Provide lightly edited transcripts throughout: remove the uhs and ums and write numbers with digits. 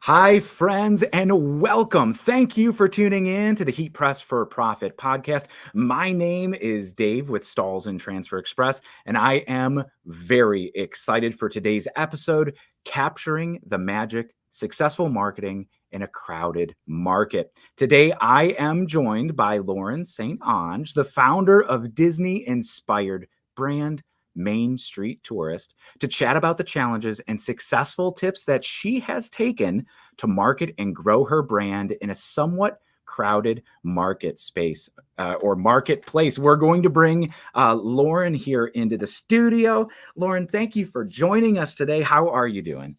Hi, friends, and welcome. Thank you for tuning in to the Heat Press for Profit podcast. My name is Dave with Stalls and Transfer Express, and I am very excited for today's episode, Capturing the Magic, Successful Marketing in a Crowded Market. Today, I am joined by Lauren St. Ange, the founder of Disney-inspired brand Main Street Tourist, to chat about the challenges and successful tips that she has taken to market and grow her brand in a somewhat crowded market space or marketplace. We're going to bring Lauren here into the studio. Lauren, thank you for joining us today. How are you doing?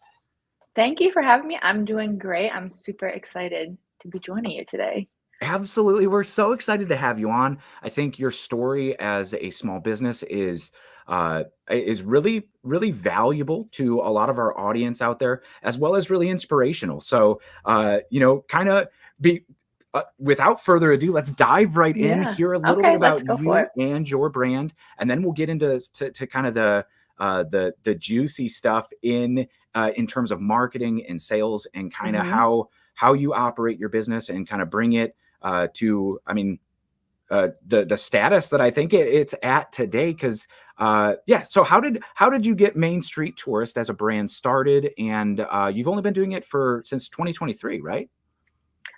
Thank you for having me. I'm doing great. I'm super excited to be joining you today. Absolutely. We're so excited to have you on. I think your story as a small business is really, really valuable to a lot of our audience out there, as well as really inspirational. So, kind of be without further ado, let's dive right in, Yeah. hear a little bit Okay, let's about go for you it. and your brand, and then we'll get into to kind of the juicy stuff in terms of marketing and sales and kind of hmm how you operate your business and kind of bring it to, the status that I think it's at today. Because yeah, so how did you get Main Street Tourist as a brand started? And you've only been doing it since 2023, right?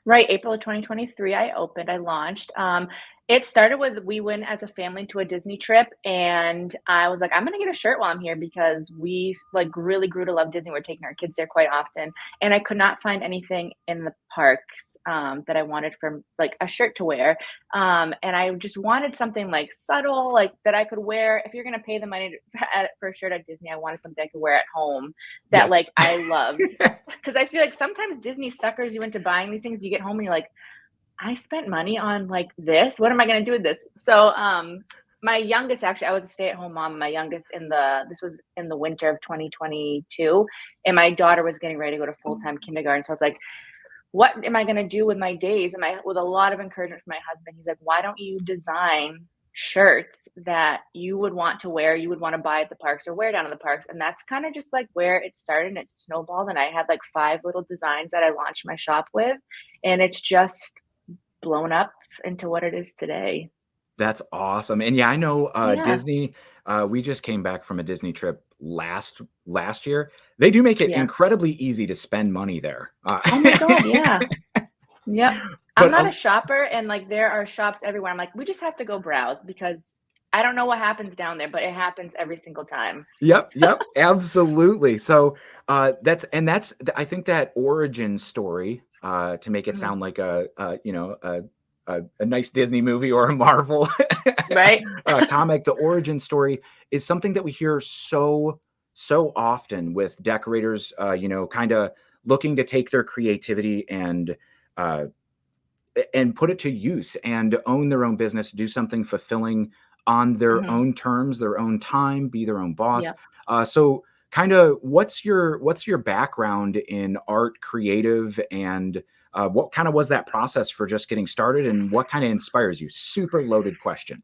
Right, April of 2023, I launched. It started with we went as a family to a Disney trip, and I was like, I'm gonna get a shirt while I'm here because we like really grew to love Disney. We're taking our kids there quite often, and I could not find anything in the parks that I wanted from like a shirt to wear. And I just wanted something like subtle, like that I could wear. If you're gonna pay the money for a shirt at Disney, I wanted something I could wear at home that Yes. like I loved. Because I feel like sometimes Disney suckers you into buying these things. You get home and you're like, I spent money on like this. What am I going to do with this? So, my youngest actually, I was a stay-at-home mom. My youngest this was in the winter of 2022, and my daughter was getting ready to go to full-time kindergarten. So I was like, what am I going to do with my days? And I, with a lot of encouragement from my husband, he's like, why don't you design shirts that you would want to wear, you would want to buy at the parks or wear down in the parks? And that's kind of just like where it started and it snowballed. And I had like 5 little designs that I launched my shop with, and it's just blown up into what it is today. That's awesome. And yeah, I know Yeah. Disney. We just came back from a Disney trip last year. They do make it Yeah. incredibly easy to spend money there. Oh my God. Yeah. Yep. I'm But not a shopper, and like there are shops everywhere. I'm like, we just have to go browse because I don't know what happens down there, but it happens every single time. Yep, yep, absolutely. So, that's I think that origin story, to make it Mhm. sound like a nice Disney movie or a Marvel Right? comic, the origin story is something that we hear so often with decorators, kinda looking to take their creativity uh and put it to use and own their own business, do something fulfilling on their Mhm. own terms, their own time, be their own boss. Yep. So kind of what's your background in art, creative, and what kind of was that process for just getting started, and what kind of inspires you? Super loaded question.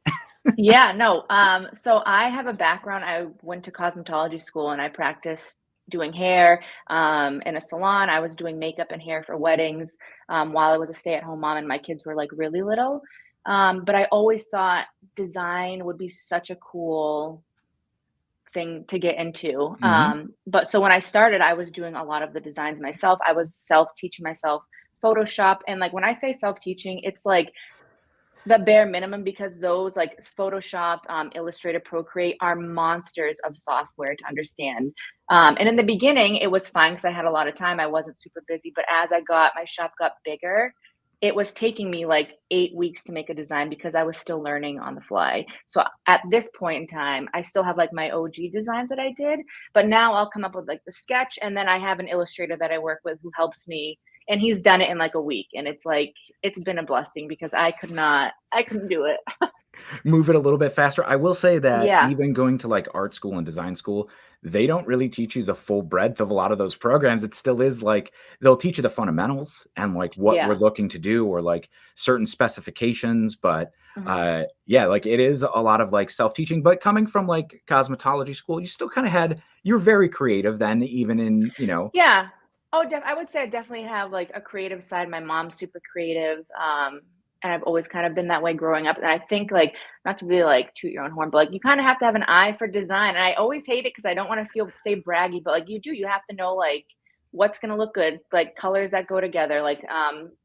Yeah, no, so I have a background. I went to cosmetology school and I practiced doing hair, in a salon. I was doing makeup and hair for weddings, while I was a stay-at-home mom and my kids were like really little. But I always thought design would be such a cool thing to get into. Hmm. But so when I started, I was doing a lot of the designs myself. I was self-teaching myself Photoshop. And like when I say self-teaching, it's like the bare minimum because those like Photoshop, Illustrator, Procreate are monsters of software to understand. And in the beginning, it was fine because I had a lot of time. I wasn't super busy. But as my shop got bigger, it was taking me like 8 weeks to make a design because I was still learning on the fly. So at this point in time, I still have like my OG designs that I did, but now I'll come up with like the sketch and then I have an illustrator that I work with who helps me, and he's done it in like a week, and it's like it's been a blessing because I couldn't do it. Move it a little bit faster. I will say that Yeah. even going to like art school and design school, they don't really teach you the full breadth of a lot of those programs. It still is like they'll teach you the fundamentals and like what we're Yeah. looking to do or like certain specifications. But Mhm. yeah, like it is a lot of like self-teaching. But coming from like cosmetology school, you still kind of you're very creative then, even in, Yeah. Oh, I would say I definitely have, like, a creative side. My mom's super creative, and I've always kind of been that way growing up, and I think, like, not to be, like, toot your own horn, but, like, you kinda have to have an eye for design, and I always hate it because I don't wanna say braggy, but, like, you have to know, like, what's gonna look good, like, colors that go together, like,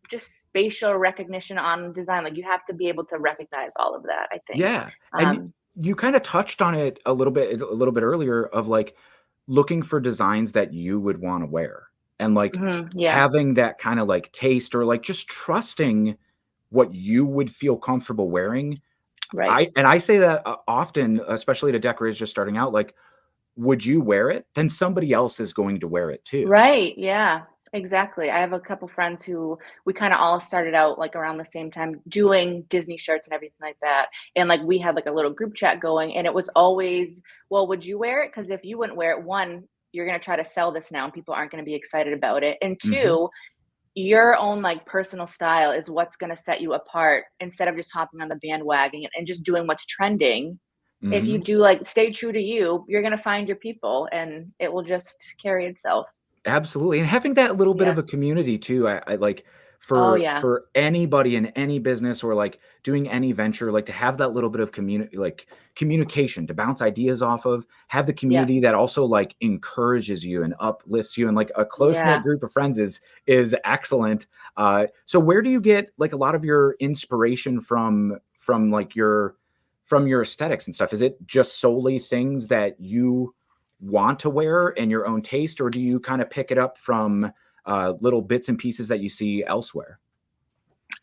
just spatial recognition on design, like, you have to be able to recognize all of that, I think. Yeah, and Um you kinda touched on it a little bit earlier of, like, looking for designs that you would wanna wear, and, like, mhm, yeah, having that kinda, like, taste or, like, just trusting what you would feel comfortable wearing. right. I say that, often, especially to decorators just starting out, like, would you wear it? Then somebody else is going to wear it too. Right, yeah, exactly. I have a couple friends who we kinda all started out, like, around the same time doing Disney shirts and everything like that, and, like, we had, like, a little group chat going, and it was always, "Well, would you wear it? Because if you wouldn't wear it, 1, you're gonna try to sell this now, and people aren't gonna be excited about it, and Mhm, 2, your own, like, personal style is what's gonna set you apart instead of just hopping on the bandwagon and just doing what's trending. If you mhm. do, like, stay true to you, you're gonna find your people, and it will just carry itself." Absolutely, and having that little bit of Yeah. a community too, I like Oh, for yeah. for anybody in any business or, like, doing any venture, like, to have that little bit of communication to bounce ideas off of, have the Yeah. community that also, like, encourages you and uplifts you, and, like, a close-knit Yeah. group of friends is excellent. So where do you get, like, a lot of your inspiration from, like, your aesthetics and stuff? Is it just solely things that you want to wear in your own taste, or do you kind of pick it up from little bits and pieces that you see elsewhere?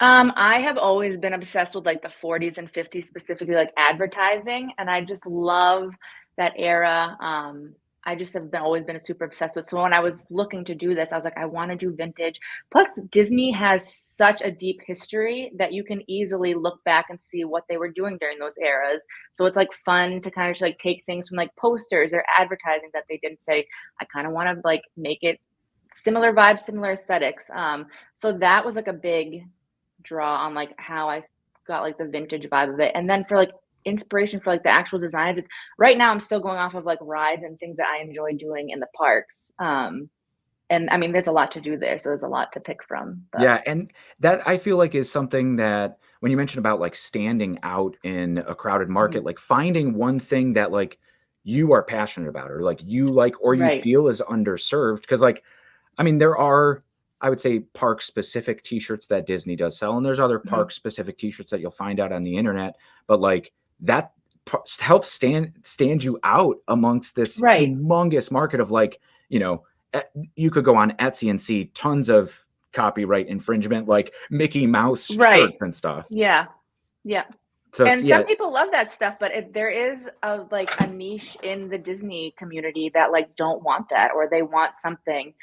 I have always been obsessed with, like, the 40s and 50s, specifically, like, advertising, and I just love that era. I just have always been super obsessed with, so when I was looking to do this, I was like, "I wanna do vintage." Plus, Disney has such a deep history that you can easily look back and see what they were doing during those eras, so it's, like, fun to kinda just, like, take things from, like, posters or advertising that they did and say, "I kinda wanna, like, make it similar vibes, similar aesthetics." So that was, like, a big draw on, like, how I got, like, the vintage vibe of it, and then for, like, inspiration for, like, the actual designs, it's right now I'm still going off of, like, rides and things that I enjoy doing in the parks, and, I mean, there's a lot to do there, so there's a lot to pick from, but Yeah, and that I feel like is something that when you mentioned about, like, standing out in a crowded mhm, market, like, finding one thing that, like, you are passionate about, or, like, you like, or you right, feel is underserved, because, like, I mean, there are, I would say, park specific t-shirts that Disney does sell, and there's other mhm, park specific t-shirts that you'll find out on the internet, but, like, that helps stand you out amongst this right, humongous market of, like, you know, you could go on Etsy and see tons of copyright infringement, like Mickey Mouse right, shirts and stuff. yeah, yeah, So and yeah, some people love that stuff, but there is a, like, a niche in the Disney community that, like, don't want that, or they want something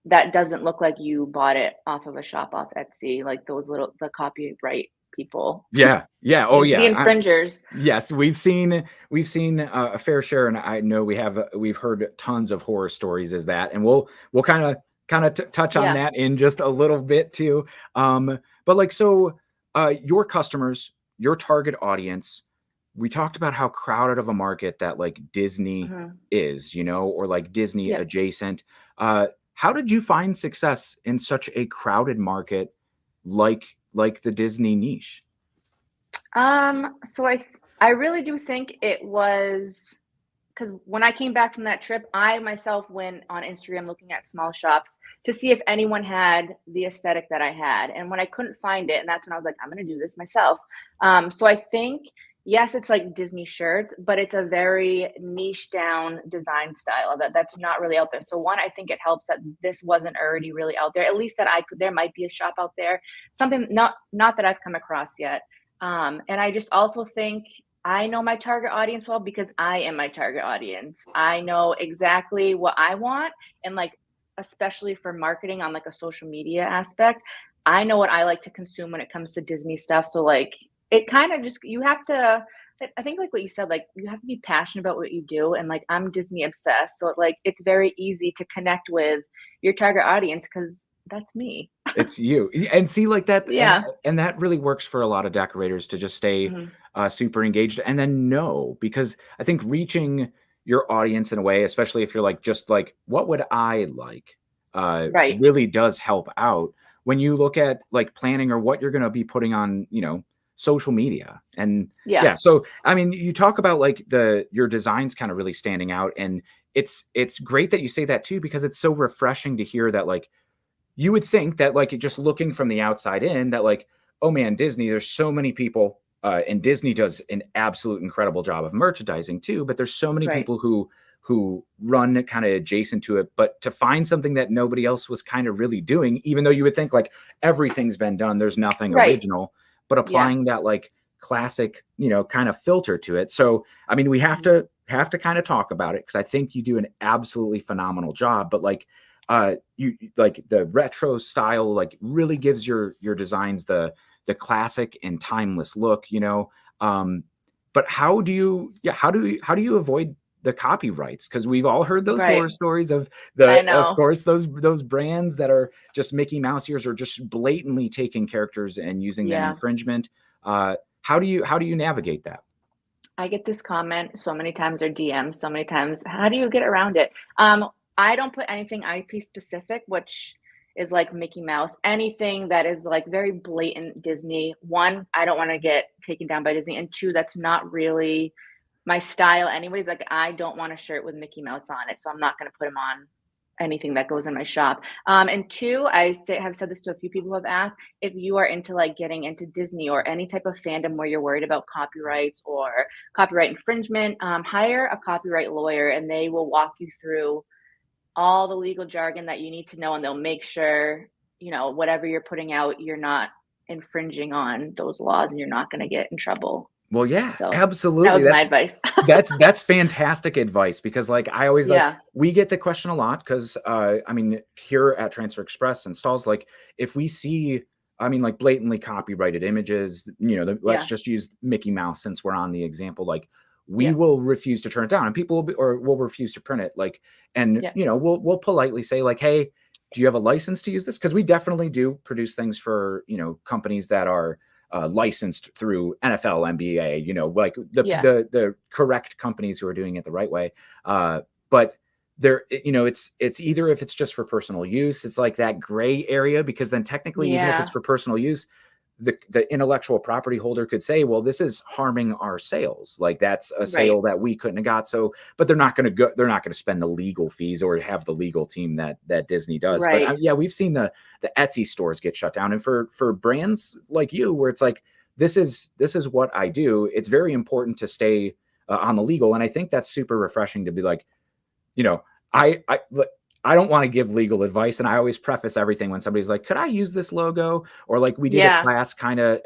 that doesn't look like you bought it off of a shop off Etsy, like those little the copyright people, yeah, yeah, oh the yeah. infringers. Yes, we've seen a fair share, and I know we've heard tons of horror stories as that, and we'll kinda touch on Yeah, that in just a little bit too. But, like, so, your customers, your target audience, we talked about how crowded of a market that, like, Disney mhm, is, or, like, Disney yeah. adjacent. How did you find success in such a crowded market like the Disney niche? So I really do think it was because when I came back from that trip, I myself went on Instagram looking at small shops to see if anyone had the aesthetic that I had. And when I couldn't find it, and that's when I was like, I'm going to do this myself. So I think, yes, it's like Disney shirts, but it's a very niche down design style that's not really out there. So one, I think it helps that this wasn't already really out there. At least that I could. There might be a shop out there, something not that I've come across yet. And I just also think I know my target audience well because I am my target audience. I know exactly what I want and, like, especially for marketing on, like, a social media aspect, I know what I like to consume when it comes to Disney stuff. So, like, it kind of just you have to I think like what you said, like, you have to be passionate about what you do, and, like, I'm Disney obsessed, so, like, it's very easy to connect with your target audience because that's me. It's you. And see, like, that, Yeah. and that really works for a lot of decorators to just stay, Mhm. super engaged, and then know, because I think reaching your audience in a way, especially if you're, like, just like, "What would I like?" Right. really does help out when you look at like planning or what you're going to be putting on, social media. And Yeah. yeah, so I mean, you talk about like your designs kind of really standing out, and it's great that you say that too, because it's so refreshing to hear that like you would think that like just looking from the outside in that like, oh man, Disney, there's so many people, and Disney does an absolute incredible job of merchandising too, but there's so many Right. people who run kind of adjacent to it, but to find something that nobody else was kind of really doing, even though you would think like everything's been done, there's nothing Right. original, but Yeah. applying that like classic, kind of filter to it. So I mean, we have to kind of talk about it, because I think you do an absolutely phenomenal job. But like you like the retro style like really gives your designs the classic and timeless look, but how do you avoid the copyrights? Because we've all heard those Right. horror stories of I of know. course those brands that are just Mickey Mouse ears, or just blatantly taking characters and using them Yeah. infringement. How do you navigate that? I get this comment so many times, or DM so many times. How do you get around it? I don't put anything IP specific, which is like Mickey Mouse. Anything that is like very blatant Disney. One, I don't want to get taken down by Disney, and two, that's not really my style anyways. Like I don't want a shirt with Mickey Mouse on it, so I'm not going to put him on anything that goes in my shop. And two, have said this to a few people who have asked, if you are into like getting into Disney or any type of fandom where you're worried about copyrights or copyright infringement, hire a copyright lawyer and they will walk you through all the legal jargon that you need to know, and they'll make sure, whatever you're putting out, you're not infringing on those laws and you're not going to get in trouble. Well, yeah, So that absolutely. was my That's advice. that's fantastic advice, because like I always like Yeah. we get the question a lot, because I mean, here at Transfer Express and stalls, like if we see, I mean, like blatantly copyrighted images, let's Yeah. just use Mickey Mouse since we're on the example, like we Yeah. will refuse to turn it down, and people will refuse to print it, like, and Yeah. we'll politely say like, hey, do you have a license to use this? Because we definitely do produce things for companies that are licensed through NFL, NBA, like Yeah. the correct companies who are doing it the right way. But it's either, if it's just for personal use, it's like that gray area, because then technically, even if it's Yeah. for personal use, the intellectual property holder could say, well, this is harming our sales. Like that's a Right. sale that we couldn't have got. So, but they're not going to spend the legal fees or have the legal team that Disney does. But Right. yeah, we've seen the Etsy stores get shut down. And for brands like you, where it's like, this is what I do, it's very important to stay on the legal. And I think that's super refreshing to be like, you know, I don't want to give legal advice, and I always preface everything when somebody's like, "Could I use this logo?" Or like we did a Yeah. class kind of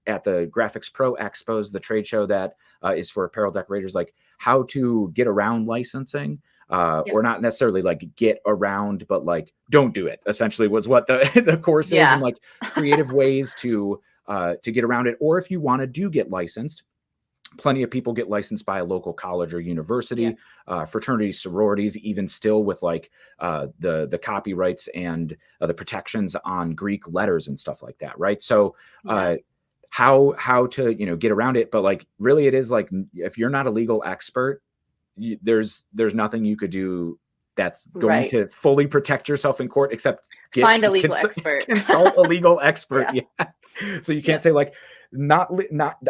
at the Graphics Pro Expos, the trade show that is for apparel decorators, like how to get around licensing, Yeah. or not necessarily like get around, but like don't do it. Essentially, was what the the course is, and Yeah. like creative ways to get around it. Or if you want to do get licensed, plenty of people get licensed by a local college or Yeah. university, fraternities, sororities, even still with like the copyrights and the protections on Greek letters and stuff like that, right? So Yeah. how to get around it, but like really it is like, if you're not a legal expert, there's nothing you could do that's going Right. to fully protect yourself in court, except Find a legal expert. consult a legal expert. Yeah. Yeah. So you Yeah. can't say like, not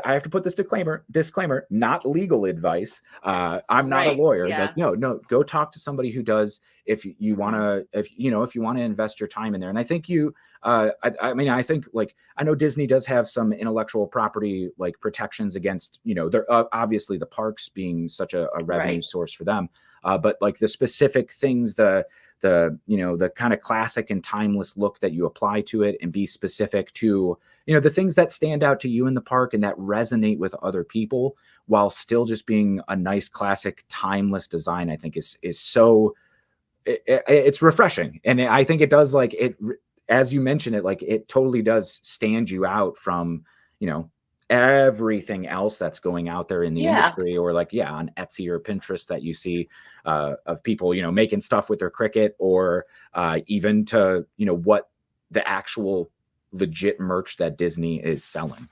I have to put this disclaimer, not legal advice. I'm not a Right. lawyer. Like, Yeah. no, go talk to somebody who does, if you want Mhm. to, if you want to invest your time in there. And I think I mean, I think like, I know Disney does have some intellectual property like protections against, they're obviously the parks being such a revenue Right. source for them. But like the specific things, the kind of classic and timeless look that you apply to it, and be specific to the things that stand out to you in the park and that resonate with other people, while still just being a nice classic timeless design, I think is so it's refreshing. And I think it does, like, it, as you mentioned it, like it totally does stand you out from everything else that's going out there in the Yeah. industry, or like, yeah, on Etsy or Pinterest that you see of people making stuff with their Cricut, or even to what the actual legit merch that Disney is selling.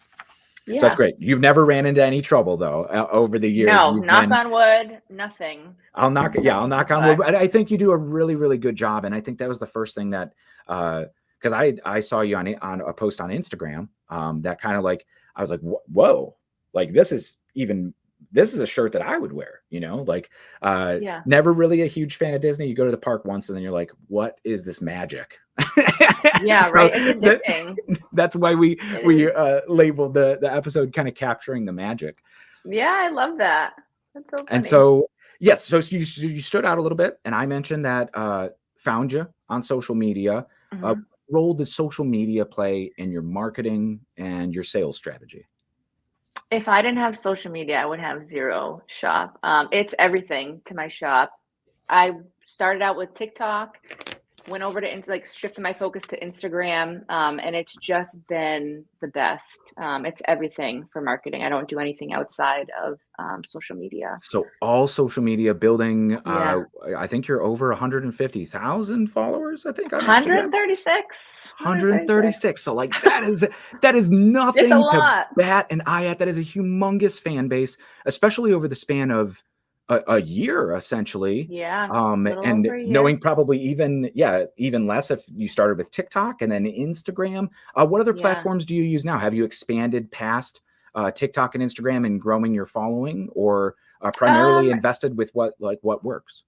So that's Yeah. great. You've never ran into any trouble though over the years. No, You've knock been on wood, nothing. I'll Nothing so knock on wood. far. But I think you do a really, really good job. And I think that was the first thing that, because I saw you on a post on Instagram, that kind of like, I was like, whoa, like this is a shirt that I would wear, like, Yeah. never really a huge fan of Disney. You go to the park once and then you're like, what is this magic? Yeah, So right? It's addicting. that's why It we is. labeled the episode kind of capturing the magic. Yeah, I love that. That's so And funny. so, yes, so you stood out a little bit, and I mentioned that found you on social media. What Mhm. role does social media play in your marketing and your sales strategy? If I didn't have social media, I would have 0 shop. It's everything to my shop. I started out with TikTok, went over to like shifted my focus to Instagram, and it's just been the best. It's everything for marketing. I don't do anything outside of social media. So all social media building. Yeah, I think you're over 150,000 followers. I think on Instagram. 136, 136. 136. So like that is It's a nothing to lot. bat an eye at. That is a humongous fan base, especially over the span of a year, essentially. Yeah, a little And over a year. knowing probably even less if you started with TikTok and then Instagram. What other Yeah. platforms do you use now? Have you expanded past TikTok and Instagram and growing your following, or primarily Um, invested with what works?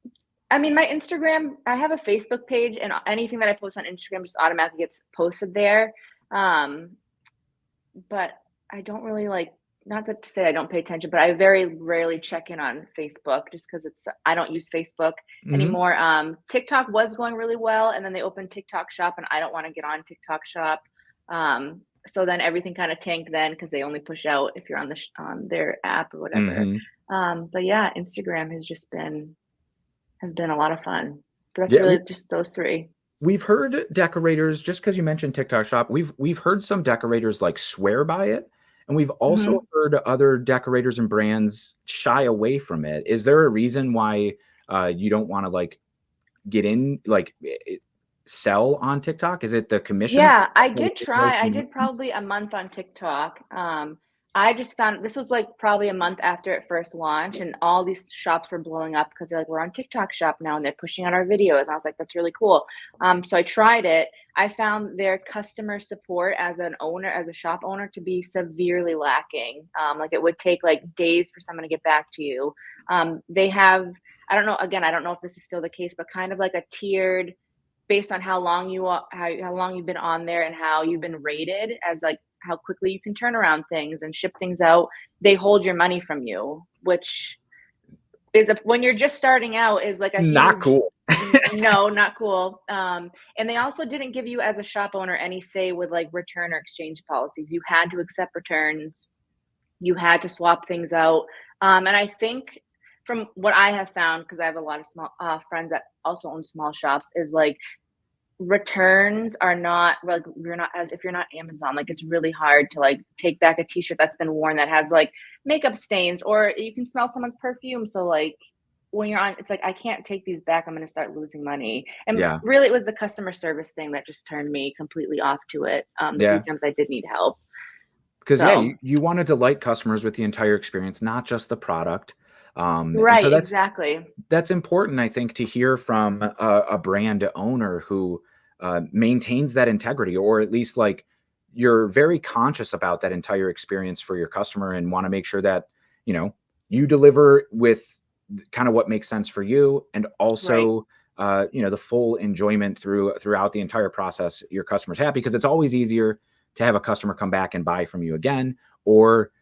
I mean, my Instagram, I have a Facebook page, and anything that I post on Instagram just automatically gets posted there. Um, but I don't really like, not that to say I don't pay attention, but I very rarely check in on Facebook just because I don't use Facebook Hmm. anymore. TikTok was going really well, and then they opened TikTok Shop, and I don't want to get on TikTok Shop. So then everything kind of tanked then because they only push out if you're on on their app or whatever. Hmm. But yeah, Instagram has been a lot of fun. But that's Yeah. really just those 3. We've heard decorators, just because you mentioned TikTok Shop, we've heard some decorators like swear by it, and we've also Mhm. heard other decorators and brands shy away from it. Is there a reason why you don't want to like get in, like sell on TikTok? Is it the commissions? Yeah, I Like, did no try. I did commissions? probably a month on TikTok. I just found this was like probably a month after it first launched, and all these shops were blowing up because they're like, we're on TikTok shop now and they're pushing out our videos. And I was like, that's really cool. So I tried it. I found their customer support as an owner, as a shop owner, to be severely lacking. Like it would take like days for someone to get back to you. They have, I don't know, again, I don't know if this is still the case, but kind of like a tiered based on how long how long you've been on there and how you've been rated as like how quickly you can turn around things and ship things out, they hold your money from you, which is when you're just starting out is like a Not huge cool. no, not cool. And they also didn't give you as a shop owner any say with like return or exchange policies. You had to accept returns, you had to swap things out. And I think from what I have found, because I have a lot of small friends that also own small shops, is like returns are not like you're not as if you're not Amazon, like it's really hard to like take back a t-shirt that's been worn that has like makeup stains or you can smell someone's perfume. So like when you're on, it's like I can't take these back. I'm gonna start losing money. And Yeah. really it was the customer service thing that just turned me completely off to it. The few Yeah. times I did need help. Because yeah, So you want to delight customers with the entire experience, not just the product. And so right, exactly. that's important, I think, to hear from a brand owner who maintains that integrity, or at least like you're very conscious about that entire experience for your customer and want to make sure that you know you deliver with kind of what makes sense for you, and Right. also the full enjoyment throughout the entire process your customers have, because it's always easier to have a customer come back and buy from you again, or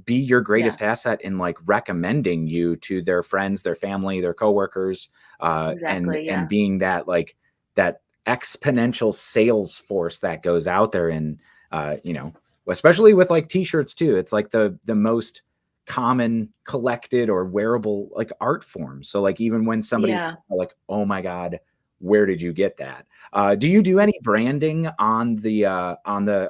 be your Yeah, greatest asset in like recommending you to their friends, their family, their coworkers, and exactly. Yeah. being that like that exponential sales force that goes out there. And especially with like t-shirts too, it's like the most common collected or wearable like art form. So like even when somebody Yeah. like, oh my god, where did you get that? Do you do any branding on the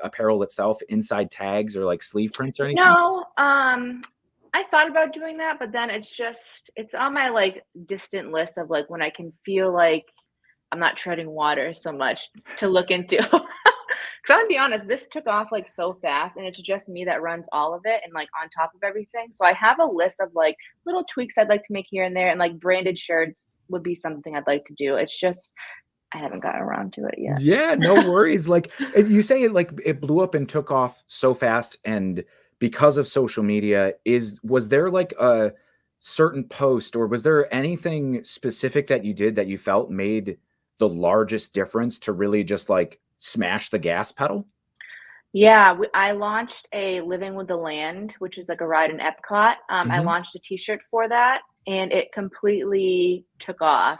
apparel itself, inside tags or like sleeve prints or anything? No, I thought about doing that, but then it's on my like distant list of like when I can feel like I'm not treading water so much to look into. I'm gonna be honest, this took off like so fast, and it's just me that runs all of it and like on top of everything. So I have a list of like little tweaks I'd like to make here and there, and like branded shirts would be something I'd like to do. It's just I haven't gotten around to it yet. Yeah, no worries. Like you say it like it blew up and took off so fast and because of social media was there like a certain post or was there anything specific that you did that you felt made the largest difference to really just like smash the gas pedal? Yeah, I launched a Living with the Land, which is like a ride in Epcot. I Mhm. launched a T-shirt for that, and it completely took off.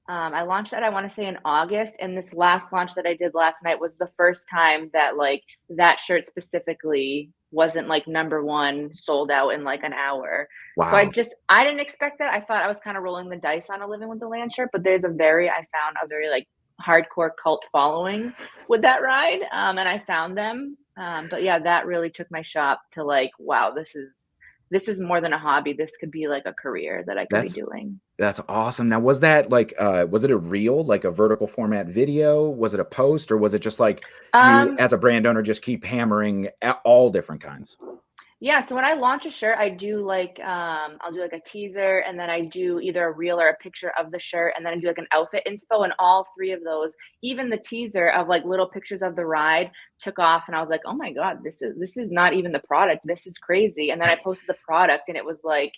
I launched that, I want to say in August, and this last launch that I did last night was the first time that like that shirt specifically wasn't like number one sold out in like an hour. So Wow. I didn't expect that. I thought I was kind of rolling the dice on a Living with the Land shirt, but I found a very like hardcore cult following with that ride, and I found them. But yeah, that really took my shop to like, wow, this is more than a hobby. This could be like a career that I could be That's doing. that's awesome. Now, was that like was it a reel, like a vertical format video? Was it a post or was it just like you Um, as a brand owner just keep hammering at all different kinds? Yeah, so when I launch a shirt, I do like I'll do like a teaser and then I do either a reel or a picture of the shirt and then I do like an outfit inspo and all three of those, even the teaser of like little pictures of the ride took off and I was like, "Oh my God, this is not even the product. This is crazy." And then I posted the product and it was like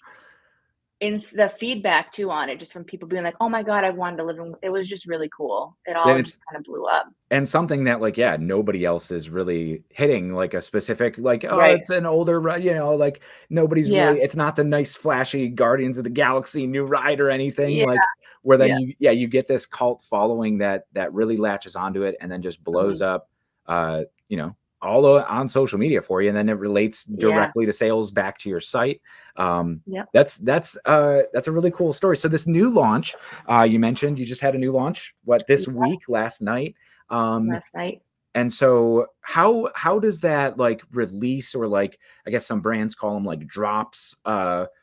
in the feedback too on it just from people being like, "Oh my God, I wanted to live in." It was just really cool. It Then all it's just kind of blew up. and something that like, yeah, nobody else is really hitting like a specific like, oh, Right. it's an older like nobody's really Yeah. it's not the nice flashy Guardians of the Galaxy new ride or anything Yeah. like where then Yeah. you get this cult following that really latches onto it and then just blows Mhm. up uh, you know, all on social media for you and then it relates Yeah. directly to sales back to your site. Um, Yep. that's a really cool story. So this new launch, you mentioned you just had a new launch, what this Yeah. week, last night. Um, Last night. and so how does that like release or like I guess some brands call them like drops?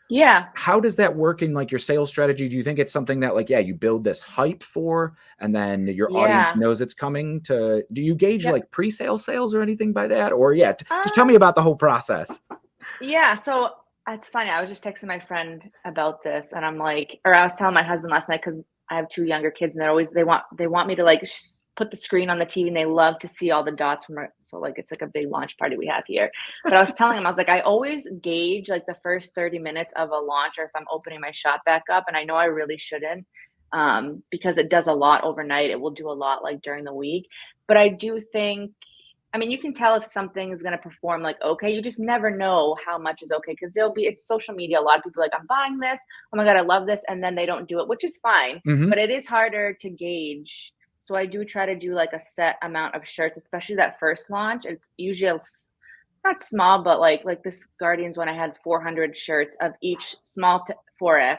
Yeah. How does that work in like your sales strategy? Do you think it's something that like yeah, you build this hype for and then your audience Yeah. knows it's coming to do you gauge Yep. like pre-sale sales or anything by that? Or yeah, just tell me Um, about the whole process. yeah, so it's funny. I was just texting my friend about this and I'm like, or I was telling my husband last night because I have two younger kids and they want me to like put the screen on the TV and they love to see all the dots from our, so like it's like a big launch party we have here. But I was telling him, I was like, I always gauge like the first 30 minutes of a launch or if I'm opening my shop back up. And I know I really shouldn't because it does a lot overnight. It will do a lot like during the week. But I do think I mean, you can tell if something is gonna perform like okay, you just never know how much is okay because there'll be it's social media. A lot of people are like, I'm buying this. Oh my God, I love this. And then they don't do it, which is fine. Mhm. But it is harder to gauge. So I do try to do like a set amount of shirts, especially that first launch. It's usually not small, but like this Guardians when I had 400 shirts of each small to 4X.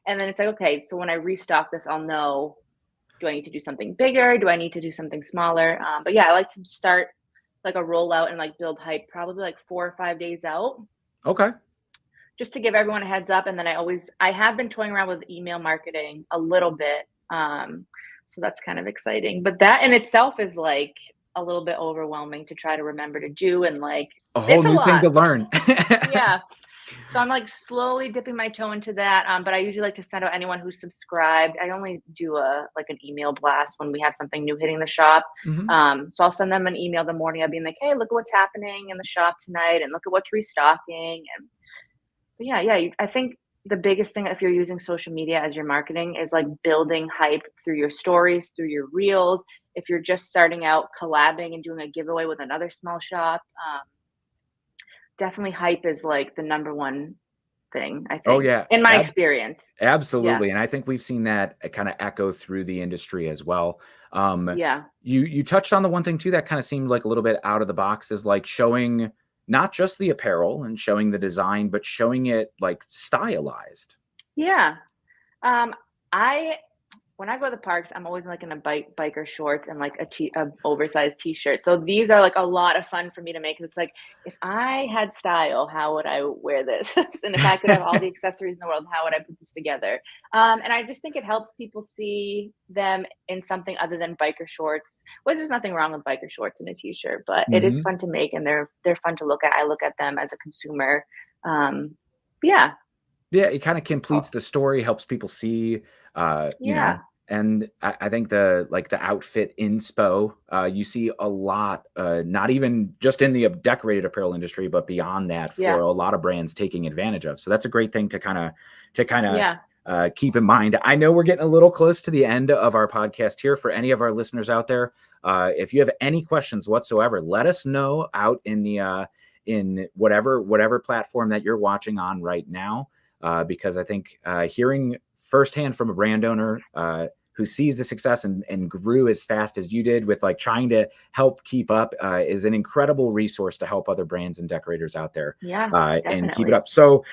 And then it's like, okay, so when I restock this, I'll know do I need to do something bigger? Do I need to do something smaller? But yeah, I like to start like a rollout and like build hype probably like 4 or 5 days out Okay. just to give everyone a heads up. And then I have been toying around with email marketing a little bit. So that's kind of exciting. But that in itself is like a little bit overwhelming to try to remember to do. And like, A whole it's a new thing lot. to learn. Yeah. So I'm like slowly dipping my toe into that. But I usually like to send out anyone who's subscribed. I only do a like an email blast when we have something new hitting the shop. Mhm. So I'll send them an email the morning. I'll be like, hey, look at what's happening in the shop tonight, and look at what's restocking. And but yeah, yeah. I think the biggest thing if you're using social media as your marketing is like building hype through your stories, through your reels. If you're just starting out, collabing and doing a giveaway with another small shop. Definitely hype is like the number one thing, I Oh, think, yeah. in my experience. Yeah, Absolutely, and I think we've seen that kinda echo through the industry as well. Um, yeah, you touched on the one thing too that kinda seemed like a little bit out of the box is, like, showing not just the apparel and showing the design, but showing it, like, stylized. yeah. Um, I when I go to the parks, I'm always like in a biker shorts and like a oversized t-shirt. So these are like a lot of fun for me to make. It's like if I had style, how would I wear this? And if I could have all the accessories in the world, how would I put this together? And I just think it helps people see them in something other than biker shorts. Well, there's nothing wrong with biker shorts and a t-shirt, but it is Mhm. fun to make and they're fun to look at. I look at them as a consumer. Yeah. Yeah, it kind of Oh, completes the story, helps people see, yeah. and I think the outfit inspo, you see a lot, not even just in the decorated apparel industry, but beyond that for Yeah. a lot of brands taking advantage of. So that's a great thing to kind of Yeah. keep in mind. I know we're getting a little close to the end of our podcast here. For any of our listeners out there, if you have any questions whatsoever, let us know out in the in whatever platform that you're watching on right now, because I think hearing firsthand from a brand owner who sees the success and grew as fast as you did with like trying to help keep up is an incredible resource to help other brands and decorators out there Yeah, and keep it definitely. up. So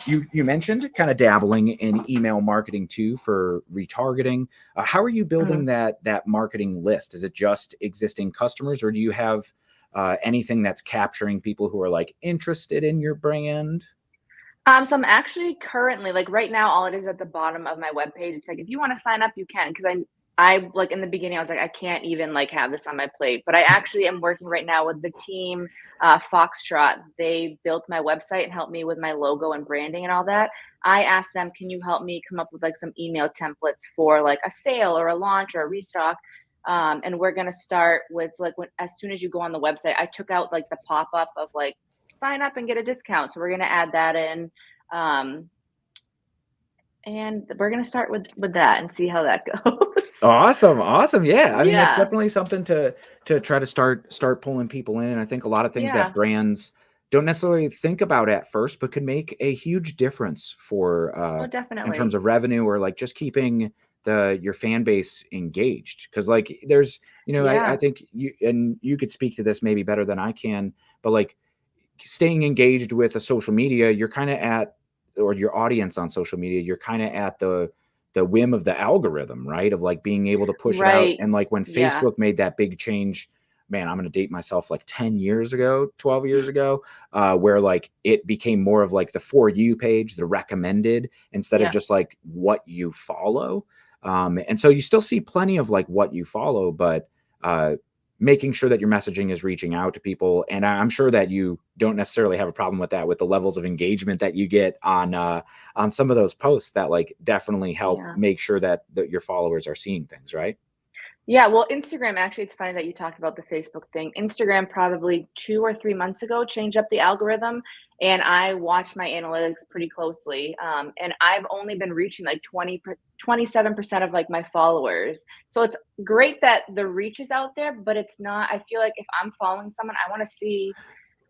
you mentioned kind of dabbling in email marketing too for retargeting. How are you building Mhm. that marketing list? Is it just existing customers, or do you have anything that's capturing people who are like interested in your brand? So I'm actually currently like right now, all it is at the bottom of my webpage. It's like if you want to sign up, you can. Because I like in the beginning, I was like, I can't even like have this on my plate. But I actually am working right now with the team, Foxtrot. They built my website and helped me with my logo and branding and all that. I asked them, can you help me come up with like some email templates for like a sale or a launch or a restock? And we're gonna start with so, like when as soon as you go on the website, I took out like the pop up of like sign up and get a discount. So we're gonna add that in, um, and we're gonna start with that and see how that goes. Awesome, awesome. Yeah, I mean that's Yeah, definitely something to try to start pulling people in. And I think a lot of things that yeah. brands don't necessarily think about at first, but could make a huge difference for Oh, in terms definitely. of revenue or like just keeping the your fan base engaged. Because like there's I Yeah, think you could speak to this maybe better than I can, but like staying engaged with a social media, you're kind of at or your audience on social media, you're kind of at the whim of the algorithm, right? Of like being able to push it out. right. And like when Yeah, Facebook made that big change, man, I'm going to date myself like 10 years ago, 12 years ago, where like it became more of like the for you page, the recommended, instead of yeah, just like what you follow. And so you still see plenty of like what you follow, but uh, making sure that your messaging is reaching out to people. And I'm sure that you don't necessarily have a problem with that, with the levels of engagement that you get on some of those posts that like definitely help yeah. make sure that your followers are seeing things, right? Yeah, well, Instagram actually, it's funny that you talked about the Facebook thing. Instagram probably 2 or 3 months ago changed up the algorithm, and I watched my analytics pretty closely, and I've only been reaching like 27% of, like, my followers. So it's great that the reach is out there, but it's not I feel like if I'm following someone, I wanna see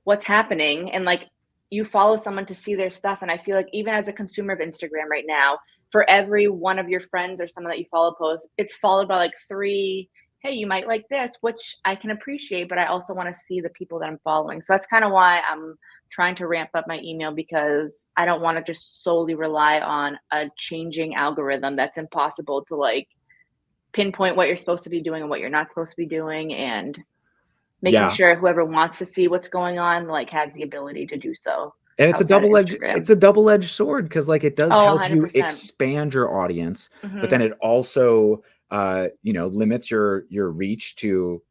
what's happening and like you follow someone to see their stuff and I feel like even as a consumer of Instagram right now, for every one of your friends or someone that you follow post, it's followed by like three, hey, you might like this, which I can appreciate, but I also want to see the people that I'm following. So that's kind of why I'm trying to ramp up my email because I don't want to just solely rely on a changing algorithm that's impossible to like pinpoint what you're supposed to be doing and what you're not supposed to be doing and making Yeah. sure whoever wants to see what's going on, like, has the ability to do so And outside of Instagram. it's a double-edged sword because like it does Oh, help you 100%. expand your audience, but then Mhm. it also limits your reach to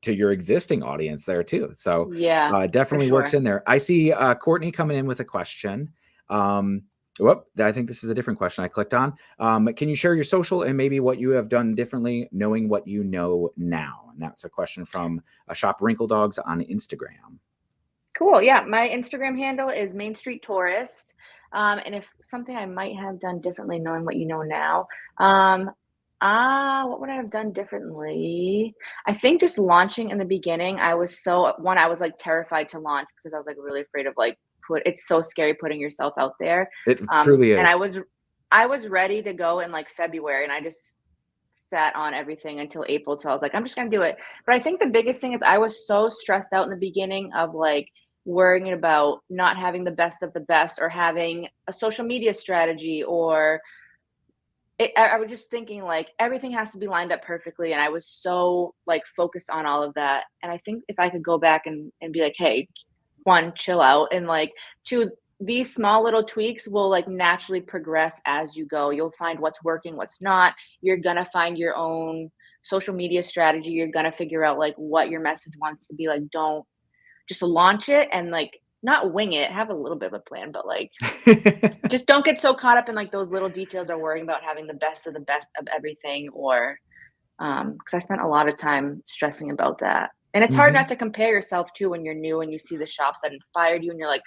your existing audience there too. So Yeah, for definitely works sure. in there. I see Courtney coming in with a question. Um I think this is a different question I clicked on. Can you share your social and maybe what you have done differently, knowing what you know now? And that's a question from Shop Wrinkle Dogs on Instagram. Cool, yeah, my Instagram handle is Main Street Tourist, and if something I might have done differently knowing what you know now, um, what would I have done differently? I think just launching in the beginning, I was so one, I was, like, terrified to launch because I was, like, really afraid of, like, it's so scary putting yourself out there, It truly and is. I was ready to go in, like, February, and I just sat on everything until April, so I was like, "I'm just gonna do it." But I think the biggest thing is I was so stressed out in the beginning of, like, worrying about not having the best of the best or having a social media strategy or I was just thinking, like, everything has to be lined up perfectly, and I was so, like, focused on all of that, and I think if I could go back and be like, "Hey, 1, chill out," and, like, 2, these small little tweaks will, like, naturally progress as you go. You'll find what's working, what's not. You're gonna find your own social media strategy. You're gonna figure out, like, what your message wants to be. Like, don't just launch it and, like, not wing it, have a little bit of a plan, but, like, just don't get so caught up in, like, those little details or worrying about having the best of everything, or, because I spent a lot of time stressing about that. And it's hard not Mhm. to compare yourself too when you're new and you see the shops that inspired you and you're like,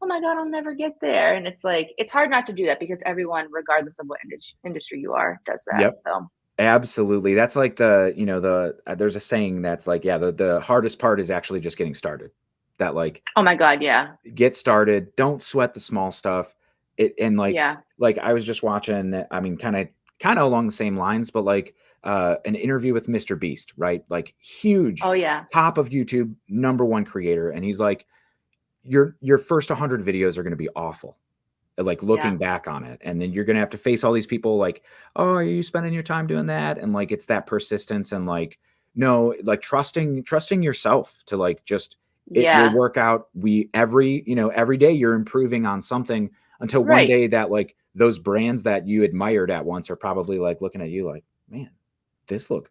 "Oh my god, I'll never get there." And it's like, it's hard not to do that because everyone, regardless of what industry you are, does that. Yep. So, Absolutely. That's like there's a saying that's like, yeah, the hardest part is actually just getting started. That like oh my god, yeah. get started, don't sweat the small stuff. It and Yeah. like I was just watching, I mean, kind of along the same lines, but like an interview with Mr. Beast, right? Like huge Oh, yeah. top of YouTube, number one creator. And he's like, your first 100 videos are going to be awful, like Yeah. looking back on it, and then you're gonna have to face all these people like, oh, are you spending your time doing that? And like it's that persistence and like, no, like trusting yourself to like just, it will Yeah. work out. We every every day you're improving on something until one Right. day that like those brands that you admired at once are probably like looking at you like, man, this looks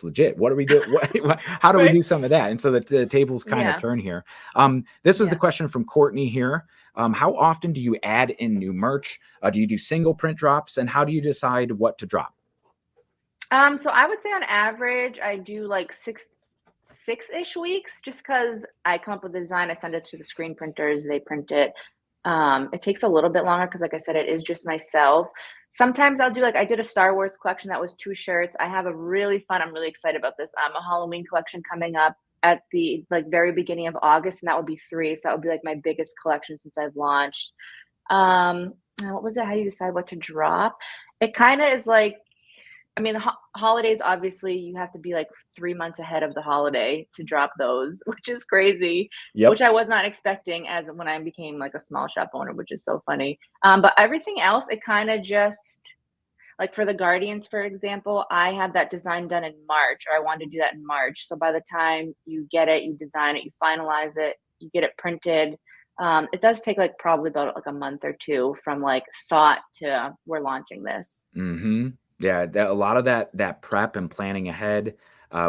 legit. What do we do? How do we Right. do some of that? And so the tables kind of Yeah. turn here. This was the Yeah. question from Courtney here. How often do you add in new merch? Do you do single print drops? And how do you decide what to drop? So I would say on average, I do like six-ish weeks just because I come up with a design, I send it to the screen printers, they print it. It takes a little bit longer because, like I said, it is just myself. Sometimes I'll do like I did a Star Wars collection that was 2 shirts. I have a really fun, I'm really excited about this, a Halloween collection coming up at the, like, very beginning of August, and that would be 3, so that would be, like, my biggest collection since I've launched. What was it? How do you decide what to drop? It kinda is like, I mean, the holidays, obviously, you have to be, like, 3 months ahead of the holiday to drop those, which is crazy, which Yep. I was not expecting as when I became, like, a small shop owner, which is so funny. But everything else, it kinda just, like, for the Guardians, for example, I had that design done in March, or I wanted to do that in March. So by the time you get it, you design it, you finalize it, you get it printed, it does take, like, probably about, like, a month or 2 from, like, thought to, "We're launching this." Hmm. Yeah, a lot of that prep and planning ahead.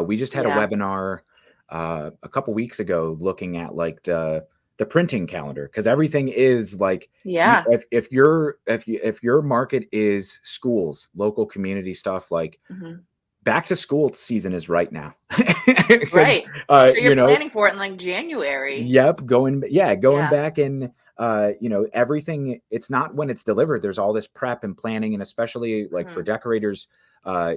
We just had a Yeah. webinar a couple weeks ago looking at like the printing calendar because everything is like, Yeah. if your market is schools, local community stuff, like Mhm. back to school season is right now because Right. So you're you know. planning for it in, like, January. Yep, going Yeah. back and, everything, it's not when it's delivered, there's all this prep and planning, and especially, like, for Mhm. decorators,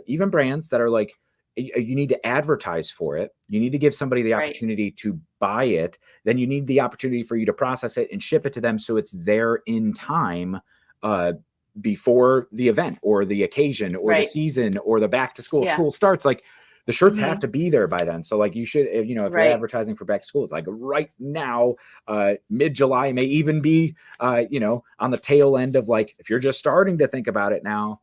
even brands that are like, you need to advertise for it, you need to give somebody the Right. opportunity to buy it, then you need the opportunity for you to process it and ship it to them so it's there in time, uh, before the event or the occasion or the Right. season or the back to Yeah. school starts, like, the shirts have Mhm. to be there by then. So like you should, if you're Right. advertising for back to school, it's like right now, mid-July may even be, on the tail end of like, if you're just starting to think about it now,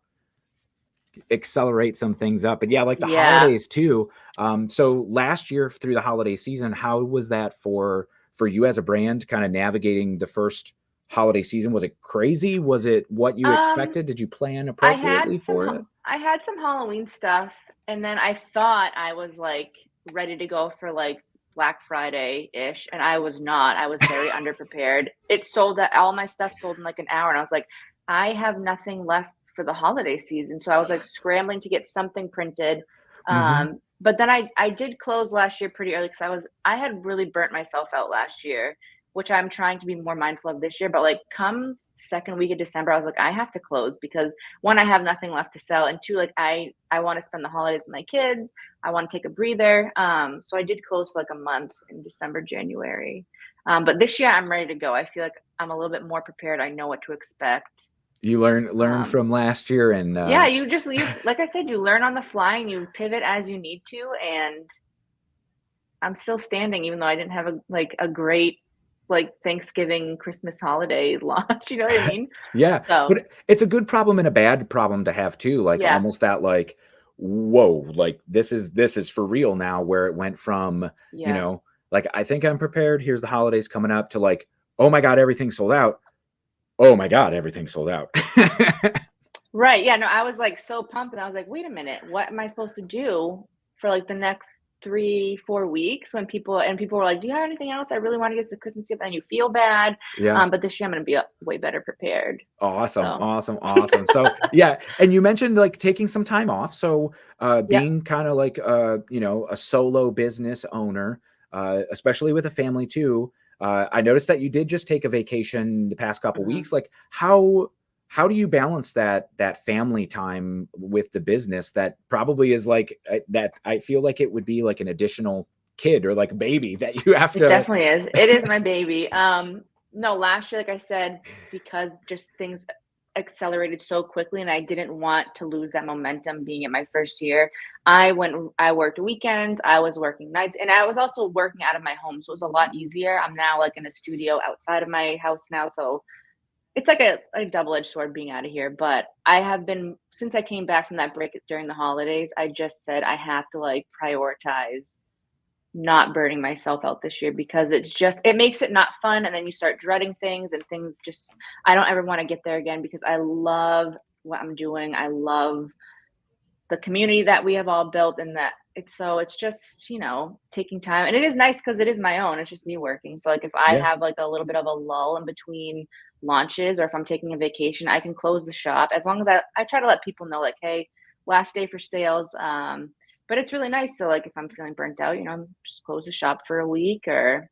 accelerate some things up. But yeah, like the Yeah. holidays too. So last year through the holiday season, how was that for you as a brand kind of navigating the first holiday season? Was it crazy? Was it what you Um expected? Did you plan appropriately for it? I had some Halloween stuff, and then I thought I was, like, ready to go for, like, Black Friday-ish, and I was not. I was very underprepared. It sold that all my stuff sold in, like, an hour, and I was like, "I have nothing left for the holiday season," so I was, like, scrambling to get something printed, Hmm. but then I did close last year pretty early because I had really burnt myself out last year, which I'm trying to be more mindful of this year, but, like, come 2nd week of December, I was like, "I have to close," because 1, I have nothing left to sell, and 2, like, I wanna spend the holidays with my kids, I wanna take a breather, so I did close for, like, a month in December, January, but this year, I'm ready to go. I feel like I'm a little bit more prepared, I know what to expect, You learned um from last year and yeah, you like I said, you learn on the fly, and you pivot as you need to, and I'm still standing even though I didn't have a great like Thanksgiving, Christmas holiday launch. You know what I mean? Yeah, So but it's a good problem and a bad problem to have too, like, yeah, almost that, like, "Whoa, like, this is for real now," where it went from, yeah. like, "I think I'm prepared, here's the holidays coming up," to like, "Oh my god, everything's sold out. Oh my god, everything's sold out." Right, yeah, no, I was, like, so pumped, and I was like, "Wait a minute, what am I supposed to do for, like, the next 3, 4 weeks?" When people were like, "Do you have anything else? I really wanna get the Christmas gift," and you feel bad, Yeah. but this year I'm gonna be, way better prepared. Awesome, So, awesome, awesome. So, yeah, and you mentioned, like, taking some time off, so, yep, being kinda like, a solo business owner, especially with a family too, I noticed that you did just take a vacation the past couple mhm. weeks, like, how do you balance that family time with the business that probably is, like, that I feel like it would be like an additional kid or, like, baby that you have It to. definitely is. It is my baby. No, last year, like I said, because just things accelerated so quickly and I didn't want to lose that momentum being in my first year. I worked weekends, I was working nights, and I was also working out of my home. So it was a lot easier. I'm now like in a studio outside of my house now. So it's like a double-edged sword being out of here. But I have been since I came back from that break during the holidays, I just said I have to like prioritize not burning myself out this year because it makes it not fun and then you start dreading things and things just I don't ever want to get there again because I love what I'm doing. I love the community that we have all built and that it's just, taking time. And it is nice because it is my own. It's just me working. So like if I Yeah. have like a little bit of a lull in between launches or if I'm taking a vacation, I can close the shop as long as I try to let people know like, hey, last day for sales. But it's really nice. So like if I'm feeling burnt out, just close the shop for a week or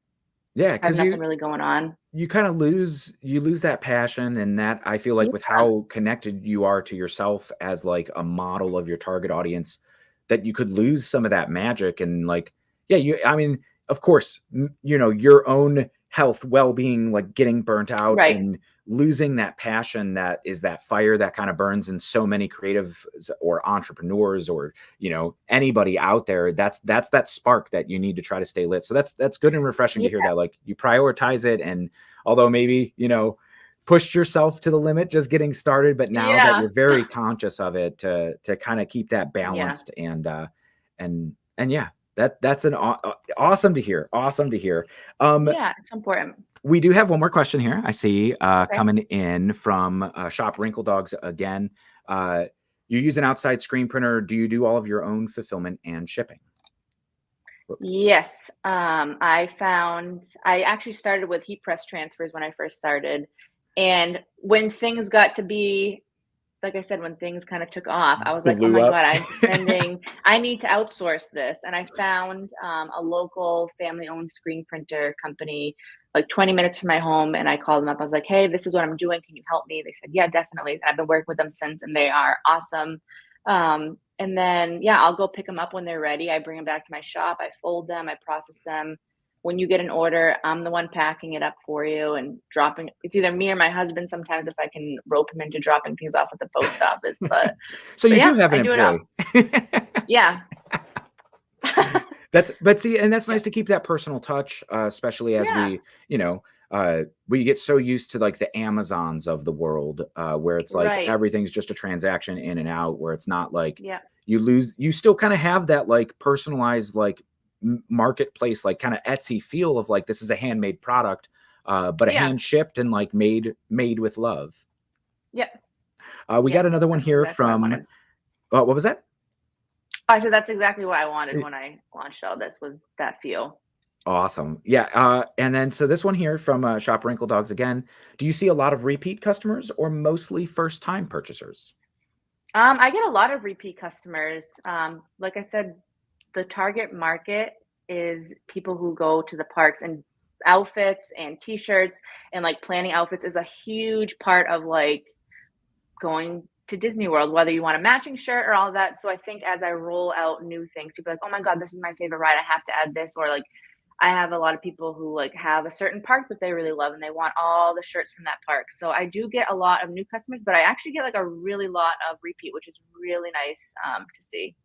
Yeah, have because nothing really going on. you kinda lose that passion and that I feel like with Yeah. how connected you are to yourself as, like, a model of your target audience, that you could lose some of that magic and, like, yeah, I mean, of course, your own health, well-being, like, getting burnt out Right. and losing that passion that is that fire that kinda burns in so many creatives or entrepreneurs or, anybody out there, that's that spark that you need to try to stay lit. So that's good and refreshing Yeah. to hear that, like, you prioritize it and although maybe, pushed yourself to the limit just getting started, but now that Yeah. you're very conscious of it to kind of keep that Yeah. balanced and yeah, that's awesome to hear. Awesome to hear. Um, Yeah. It's important. we do have one more question here. I see Okay. coming in from Shop Wrinkle Dogs again. Uh, you use an outside screen printer. Do you do all of your own fulfillment and shipping? Yes, I actually started with heat press transfers when I first started, and when things got to be like I said, when things kinda took off, I was like, "Oh Blew my up. god, I need to outsource this," and I found, a local family-owned screen printer company, like, 20 minutes from my home, and I called them up. I was like, "Hey, this is what I'm doing. Can you help me?" They said, "Yeah, definitely." I've been working with them since, and they are awesome. And then, yeah, I'll go pick them up when they're ready. I bring them back to my shop. I fold them. I process them. When you get an order, I'm the one packing it up for you and dropping it's either me or my husband sometimes if I can rope him into dropping things off at the post office, So but you do yeah, have an I do it all. employee. Yeah. But see, and that's Yeah. nice to keep that personal touch, especially as Yeah. we get so used to like the Amazons of the world, where it's like Right. everything's just a transaction in and out, where it's not like Yeah. you still kind of have that like personalized, like marketplace, like kind of Etsy feel of like this is a handmade product, but a Yeah. hand shipped and like made with love. Yep. We got Yes, another one that's here exactly what I from, wanted. what was that? I said that's exactly what I wanted when I launched all this was that feel. Awesome. Yeah, and then so this one here from, Shop Wrinkle Dogs again. Do you see a lot of repeat customers or mostly first-time purchasers? I get a lot of repeat customers. Like I said, the target market is people who go to the parks and outfits and t-shirts and like planning outfits is a huge part of like going to Disney World, whether you want a matching shirt or all of that. So I think as I roll out new things, people are like, oh my God, this is my favorite ride. I have to add this. Or like I have a lot of people who like have a certain park that they really love and they want all the shirts from that park. So I do get a lot of new customers, but I actually get like a really lot of repeat, which is really nice to see.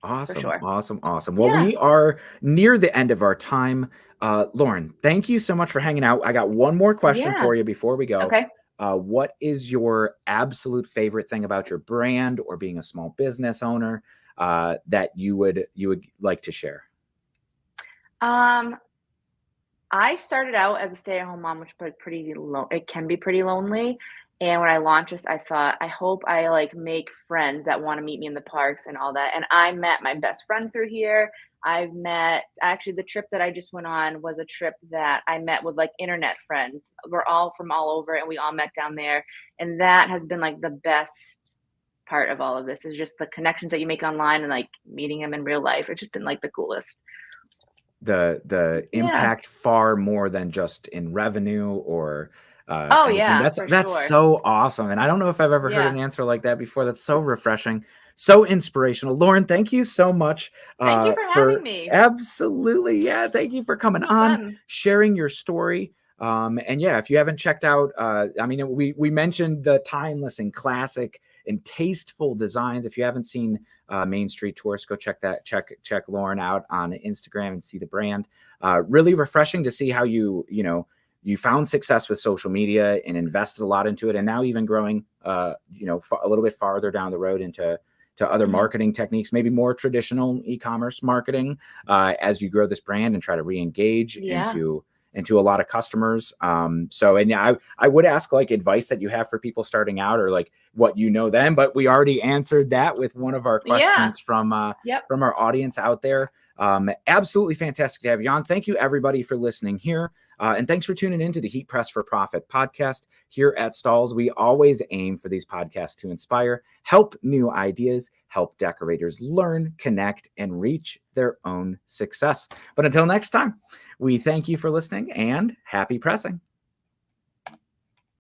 for Awesome. sure. Awesome. Awesome. Well, Yeah. we are near the end of our time. Lauren, thank you so much for hanging out. I got one more question Yeah. for you before we go. Okay. What is your absolute favorite thing about your brand or being a small business owner that you would like to share? Um, I started out as a stay-at-home mom, which it can be pretty lonely. And when I launched this, I thought, I hope I like make friends that want to meet me in the parks and all that. And I met my best friend through here. I've met actually the trip that I just went on was a trip that I met with like internet friends. We're all from all over and we all met down there. And that has been like the best part of all of this is just the connections that you make online and like meeting them in real life. It's just been like the coolest. The Yeah. impact far more than just in revenue or Oh anything. yeah, That's for that's sure. so awesome, and I don't know if I've ever heard Yeah. an answer like that before. That's so refreshing, so inspirational. Lauren, thank you so much Thank you for having for me. absolutely, yeah. Thank you for This coming was on, fun. sharing your story. And yeah, if you haven't checked out, I mean, we mentioned the timeless and classic and tasteful designs. If you haven't seen Main Street Tourist, go check Lauren out on Instagram and see the brand. Really refreshing to see how you found success with social media and invested a lot into it, and now even growing a little bit farther down the road into other Mhm. marketing techniques, maybe more traditional e-commerce marketing, as you grow this brand and try to re-engage Yeah. into a lot of customers. So, and yeah, I would ask like advice that you have for people starting out or like what you know then, but we already answered that with one of our Yeah. questions from Yep. our audience out there. Absolutely fantastic to have you on. Thank you everybody for listening here. And thanks for tuning in to the Heat Press for Profit podcast. Here at Stalls, we always aim for these podcasts to inspire, help new ideas, help decorators learn, connect, and reach their own success. But until next time, we thank you for listening and happy pressing.